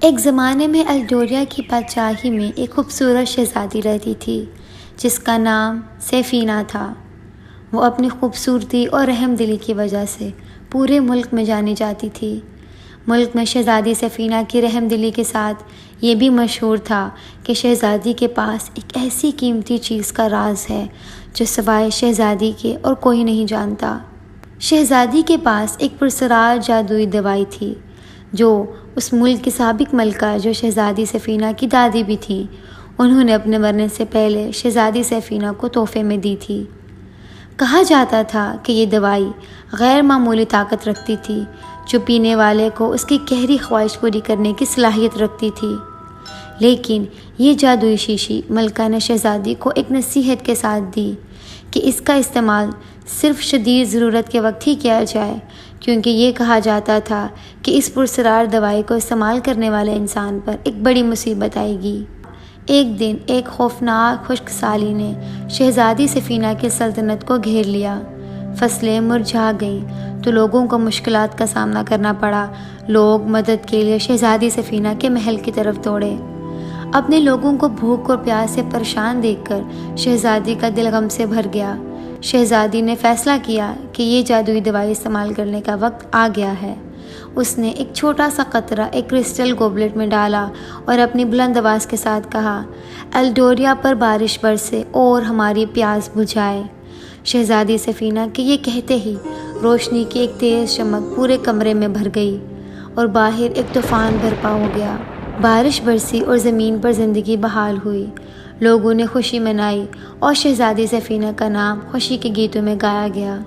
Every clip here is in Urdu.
ایک زمانے میں الڈوریا کی بادشاہی میں ایک خوبصورت شہزادی رہتی تھی جس کا نام سیفینہ تھا۔ وہ اپنی خوبصورتی اور رحم دلی کی وجہ سے پورے ملک میں جانی جاتی تھی۔ ملک میں شہزادی سیفینہ کی رحم دلی کے ساتھ یہ بھی مشہور تھا کہ شہزادی کے پاس ایک ایسی قیمتی چیز کا راز ہے جو سوائے شہزادی کے اور کوئی نہیں جانتا۔ شہزادی کے پاس ایک پراسرار جادوئی دوائی تھی جو اس ملک کی سابق ملکہ جو شہزادی سیفینہ کی دادی بھی تھی، انہوں نے اپنے مرنے سے پہلے شہزادی سیفینہ کو تحفے میں دی تھی۔ کہا جاتا تھا کہ یہ دوائی غیر معمولی طاقت رکھتی تھی جو پینے والے کو اس کی گہری خواہش پوری کرنے کی صلاحیت رکھتی تھی۔ لیکن یہ جادوئی شیشی ملکہ نے شہزادی کو ایک نصیحت کے ساتھ دی کہ اس کا استعمال صرف شدید ضرورت کے وقت ہی کیا جائے، کیونکہ یہ کہا جاتا تھا کہ اس پراسرار دوائی کو استعمال کرنے والے انسان پر ایک بڑی مصیبت آئے گی۔ ایک دن ایک خوفناک خشک سالی نے شہزادی سیفینہ کی سلطنت کو گھیر لیا۔ فصلیں مرجھا گئیں تو لوگوں کو مشکلات کا سامنا کرنا پڑا۔ لوگ مدد کے لیے شہزادی سیفینہ کے محل کی طرف دوڑے۔ اپنے لوگوں کو بھوک اور پیاس سے پریشان دیکھ کر شہزادی کا دل غم سے بھر گیا۔ شہزادی نے فیصلہ کیا کہ یہ جادوئی دوائی استعمال کرنے کا وقت آ گیا ہے۔ اس نے ایک چھوٹا سا قطرہ ایک کرسٹل گوبلٹ میں ڈالا اور اپنی بلند آواز کے ساتھ کہا، الڈوریا پر بارش برسے اور ہماری پیاس بجھائے۔ شہزادی سیفینہ کے یہ کہتے ہی روشنی کی ایک تیز چمک پورے کمرے میں بھر گئی اور باہر ایک طوفان برپا ہو گیا۔ بارش برسی اور زمین پر زندگی بحال ہوئی۔ لوگوں نے خوشی منائی اور شہزادی سیفینہ کا نام خوشی کے گیتوں میں گایا گیا۔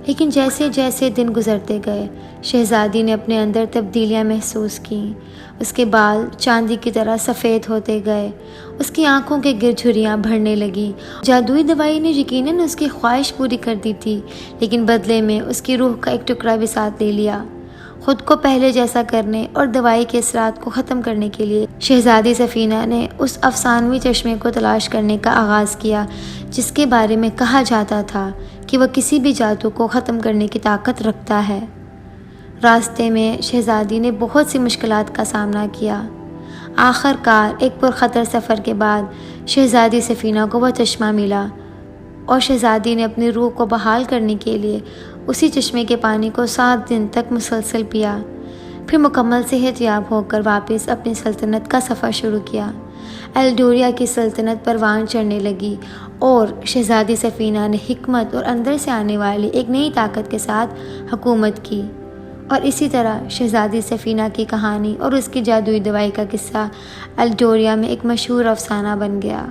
لیکن جیسے جیسے دن گزرتے گئے، شہزادی نے اپنے اندر تبدیلیاں محسوس کیں۔ اس کے بال چاندی کی طرح سفید ہوتے گئے، اس کی آنکھوں کے گرد جھریاں بڑھنے لگیں۔ جادوئی دوائی نے یقیناً اس کی خواہش پوری کر دی تھی، لیکن بدلے میں اس کی روح کا ایک ٹکڑا بھی ساتھ لے لیا۔ خود کو پہلے جیسا کرنے اور دوائی کے اثرات کو ختم کرنے کے لیے شہزادی سیفینہ نے اس افسانوی چشمے کو تلاش کرنے کا آغاز کیا جس کے بارے میں کہا جاتا تھا کہ وہ کسی بھی جادو کو ختم کرنے کی طاقت رکھتا ہے۔ راستے میں شہزادی نے بہت سی مشکلات کا سامنا کیا۔ آخر کار ایک پرخطر سفر کے بعد شہزادی سیفینہ کو وہ چشمہ ملا اور شہزادی نے اپنی روح کو بحال کرنے کے لیے اسی چشمے کے پانی کو 7 دن تک مسلسل پیا، پھر مکمل صحت یاب ہو کر واپس اپنی سلطنت کا سفر شروع کیا۔ الڈوریا کی سلطنت پروان چڑھنے لگی اور شہزادی سیفینہ نے حکمت اور اندر سے آنے والی ایک نئی طاقت کے ساتھ حکومت کی، اور اسی طرح شہزادی سیفینہ کی کہانی اور اس کی جادوئی دوائی کا قصہ الڈوریا میں ایک مشہور افسانہ بن گیا۔